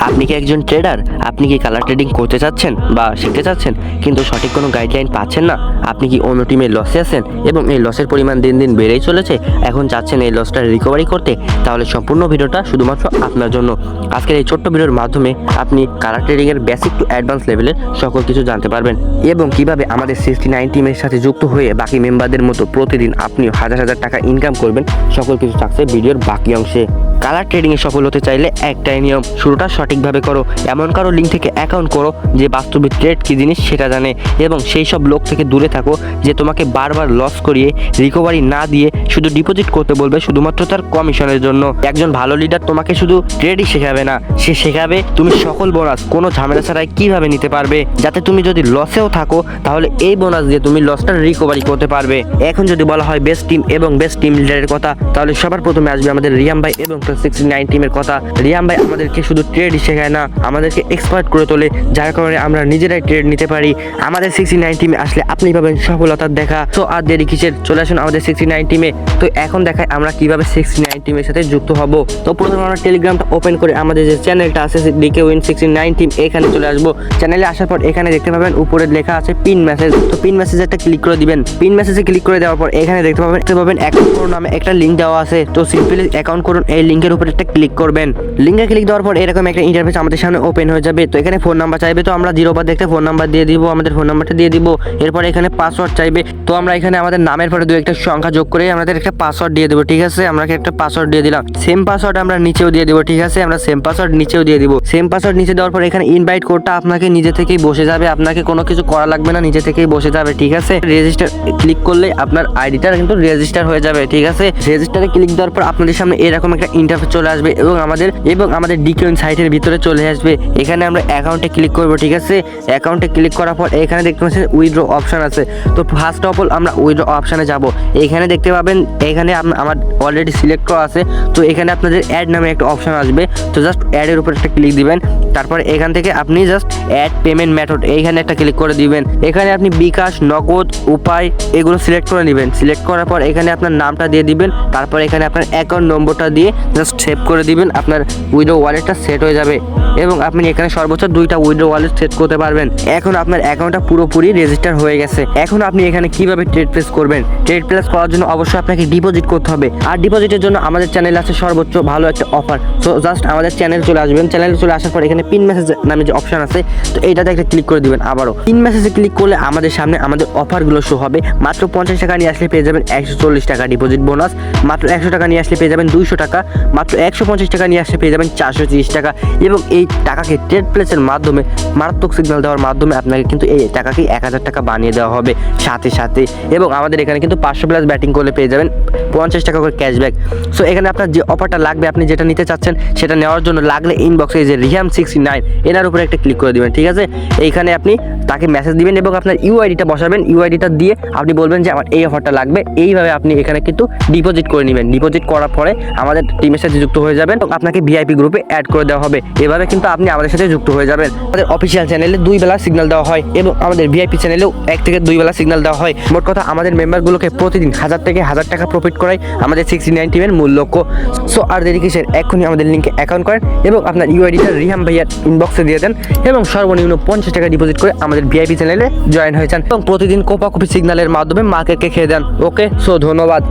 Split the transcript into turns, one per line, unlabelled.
আপনি কি একজন ট্রেডার? আপনি কি কালার ট্রেডিং করতে চাচ্ছেন বা শিখতে চাচ্ছেন কিন্তু সঠিক কোনো গাইডলাইন পাচ্ছেন না? আপনি কি অন্য টিমে লসে আছেন এবং এই লসের পরিমাণ দিন দিন বেড়েই চলেছে, এখন চাচ্ছেন এই লসটা রিকভারি করতে? তাহলে সম্পূর্ণ ভিডিওটা শুধুমাত্র আপনার জন্য। আজকের এই ছোট্ট ভিডিওর মাধ্যমে আপনি কালার ট্রেডিংয়ের বেসিক টু অ্যাডভান্স লেভেলের সকল কিছু জানতে পারবেন এবং কিভাবে আমাদের 69 টিমের সাথে যুক্ত হয়ে বাকি মেম্বারদের মতো প্রতিদিন আপনি হাজার হাজার টাকা ইনকাম করবেন। সকল কিছু থাকছে ভিডিওর বাকি অংশে। কালার ট্রেডিংয়ে সফল হতে চাইলে একটাই নিয়ম, শুরুটা সঠিকভাবে করো। এমন কারো লিঙ্ক থেকে অ্যাকাউন্ট করো যে বাস্তবে ট্রেড কী জিনিস সেটা জানে এবং সেই সব লোক থেকে দূরে থাকো যে তোমাকে বারবার লস করিয়ে রিকভারি না দিয়ে শুধু ডিপোজিট করতে বলবে শুধুমাত্র তার কমিশনের জন্য। একজন ভালো লিডার তোমাকে শুধু ট্রেডই শেখাবে না, সে শেখাবে তুমি সকল বোনাস কোনো ঝামেলা ছাড়াই কীভাবে নিতে পারবে, যাতে তুমি যদি লসেও থাকো তাহলে এই বোনাস দিয়ে তুমি লসটা রিকভারি করতে পারবে। এখন যদি বলা হয় বেস্ট টিম এবং বেস্ট টিম লিডারের কথা, তাহলে সবার প্রথমে আসবে আমাদের রিয়াম ভাই এবং 69 টিমের কথা। রিয়াম ভাই আমাদেরকে শুধু ট্রেডই শেখায় না, আমাদেরকে এক্সপার্ট করে তোলে, যার কারণে আমরা নিজেরাই ট্রেড নিতে পারি। আমাদের 69 টিমে আসলে আপনি পাবেন সফলতার দেখা। তো আর দেরি কিসের, চলে আসুন আমাদের 69 টিমে। তো এখন দেখায় আমরা কিভাবে 69 টিমের সাথে যুক্ত হব। তো প্রথমে আমরা টেলিগ্রামটা ওপেন করে আমাদের যে চ্যানেলটা আছে ডিকে উইন 69 টিম, এখানে চলে আসবো। চ্যানেলে আসার পর এখানে দেখতে পাবেন উপরে লেখা আছে পিন মেসেজ। তো পিন মেসেজে একটা ক্লিক করে দিবেন। পিন মেসেজে ক্লিক করে দেওয়ার পর এখানে দেখতে পাবেন অ্যাকাউন্ট করুন নামে একটা লিঙ্ক দেওয়া আছে। তো সিম্পলি অ্যাকাউন্ট করুন এই লিঙ্কের উপরে একটা ক্লিক করবেন। লিঙ্কে ক্লিক দেওয়ার পর এরকম একটা ইন্টারফেস আমাদের সামনে ওপেন হয়ে যাবে। তো এখানে ফোন নাম্বার চাইবে, তো আমরা 0 দেখতে ফোন নাম্বার দিয়ে দিব, আমাদের ফোন নাম্বারটা দিয়ে দিব। এরপর এখানে পাসওয়ার্ড চাইবে, তো আমরা এখানে আমাদের নামের পরে 2 একটা সংখ্যা যোগ করে আমাদের একটা পাসওয়ার্ড দিয়ে দেবো। ঠিক আছে, আমরা একটা পাসওয়ার্ড দিয়ে দিলাম। সেম পাসওয়ার্ড আমরা নিচেও দিয়ে দিব। ঠিক আছে, আমরা সেম পাসওয়ার্ড নিচেও দিয়ে দিব। সেম পাসওয়ার্ড নিচে দেওয়ার পর এখানে ইনভাইট কোডটা আপনাকে নিজে থেকেই বসে যাবে, আপনাকে কোনো কিছু করা লাগবে না, নিজে থেকেই বসে যাবে। ঠিক আছে, রেজিস্টার ক্লিক করলে আপনার আইডিটা কিন্তু রেজিস্টার হয়ে যাবে। ঠিক আছে, রেজিস্টারে ক্লিক দেওয়ার পর আপনাদের সামনে এরকম একটা ইন্টারফেস চলে আসবে এবং আমাদের ডিকোইন সাইটের ভিতরে চলে আসবে। এখানে আমরা অ্যাকাউন্টে ক্লিক করব। ঠিক আছে, অ্যাকাউন্টে ক্লিক করার পর এখানে দেখতে পাচ্ছেন উইথড্র অপশন আছে। তো ফার্স্ট অফ অল আমরা উইথড্র অপশনে যাব। এখানে দেখতে পাবেন এখানে আমার অলরেডি সিলেক্ট করা আছে। তো এখানে আপনাদের অ্যাড নামে একটা অপশন আসবে। তো জাস্ট অ্যাডের উপর একটা ক্লিক দিবেন। তারপর এখান থেকে আপনি জাস্ট অ্যাড পেমেন্ট মেথড এইখানে একটা ক্লিক করে দিবেন। এখানে আপনি বিকাশ, নগদ, উপায় এগুলো সিলেক্ট করে নেবেন। সিলেক্ট করার পর এখানে আপনার নামটা দিয়ে দিবেন। তারপর এখানে আপনার অ্যাকাউন্ট নম্বরটা দিয়ে জাস্ট সেভ করে দিবেন। আপনার উইথড্র ওয়ালেটটা সেট হয়ে যাবে এবং আপনি এখানে সর্বোচ্চ 2টা উইথড্র ওয়ালেট সেট করতে পারবেন। এখন আপনার অ্যাকাউন্টটা পুরোপুরি রেজিস্টার হয়ে গেছে। এখন আপনি এখানে কিভাবে ট্রেড প্লেস করবেন? ট্রেড প্লেস করার জন্য অবশ্যই আপনাকে ডিপোজিট করতে হবে, আর ডিপোজিটের জন্য আমাদের চ্যানেলে আছে সর্বোচ্চ ভালো একটা অফার। সো জাস্ট আমাদের চ্যানেলে চলে আসবেন। চ্যানেলে চলে আসার পর এখানে পিন মেসেজ নামে যে অপশন আছে, তো এইটাতে একটা ক্লিক করে দিবেন। আবারও পিন মেসেজে ক্লিক করলে আমাদের সামনে আমাদের অফারগুলো শো হবে। মাত্র 50 টাকা নিয়ে আসলে পেয়ে যাবেন 140 টাকা ডিপোজিট বোনাস, মাত্র 100 টাকা নিয়ে আসলে পেয়ে যাবেন 200 টাকা, মাত্র 150 টাকা নিয়ে আসলে পেয়ে যাবেন 430 টাকা। এবং এই টাকাকে ট্রেড প্লেসের মাধ্যমে মারাত্মক সিগন্যাল দেওয়ার মাধ্যমে আপনাকে কিন্তু এই টাকাকে 1000 টাকা বানিয়ে দেওয়া হবে সাথে সাথে। এবং আমাদের এখানে কিন্তু 500 প্লাস ব্যাটিং করলে পেয়ে যাবেন 50 টাকা করে ক্যাশব্যাক। সো এখানে আপনার যে অফারটা লাগবে, আপনি যেটা নিতে চাচ্ছেন সেটা নেওয়ার জন্য লাগলে ইনবক্সে এই যে রিয়াম 69 এনার উপরে একটা ক্লিক করে দিবেন। ঠিক আছে, এইখানে আপনি তাকে মেসেজ দিবেন এবং আপনার ইউআইডিটা বসাবেন। ইউআইডিটা দিয়ে আপনি বলবেন যে আমার এই অফারটা লাগবে। এইভাবে আপনি এখানে কিন্তু ডিপোজিট করে নেবেন। ডিপোজিট করার পরে আমাদের টিমের সাথে যুক্ত হয়ে যাবেন এবং আপনাকে ভিআইপি গ্রুপে অ্যাড করে দেওয়া হবে। এভাবে কিন্তু আপনি আমাদের সাথে যুক্ত হয়ে যাবেন। আমাদের অফিসিয়াল চ্যানেলে 2 বেলা সিগন্যাল দেওয়া হয় এবং আমাদের ভিআইপি চ্যানেলেও 1 থেকে 2 বেলা সিগন্যাল দেওয়া হয়। মোট কথা আমাদের মেম্বারগুলোকে প্রতিদিন 1000 থেকে 1000 টাকা প্রফিট করাই আমাদের 69 টিমের মূল লক্ষ্য। সো আর দেরি কিসের, এখনই আমাদের লিঙ্কে অ্যাকাউন্ট করেন এবং আপনার ইউআইডিটা রিহাম ভাইয়ার ইনবক্সে দিয়ে দেন এবং সর্বনিম্ন 50 টাকা ডিপোজিট করে আমাদের ভিআইপি চ্যানেলে জয়েন হয়ে যান এবং প্রতিদিন কোপা কপি সিগন্যালের মাধ্যমে মার্কেটকে খেয়ে দেন। ওকে, সো ধন্যবাদ।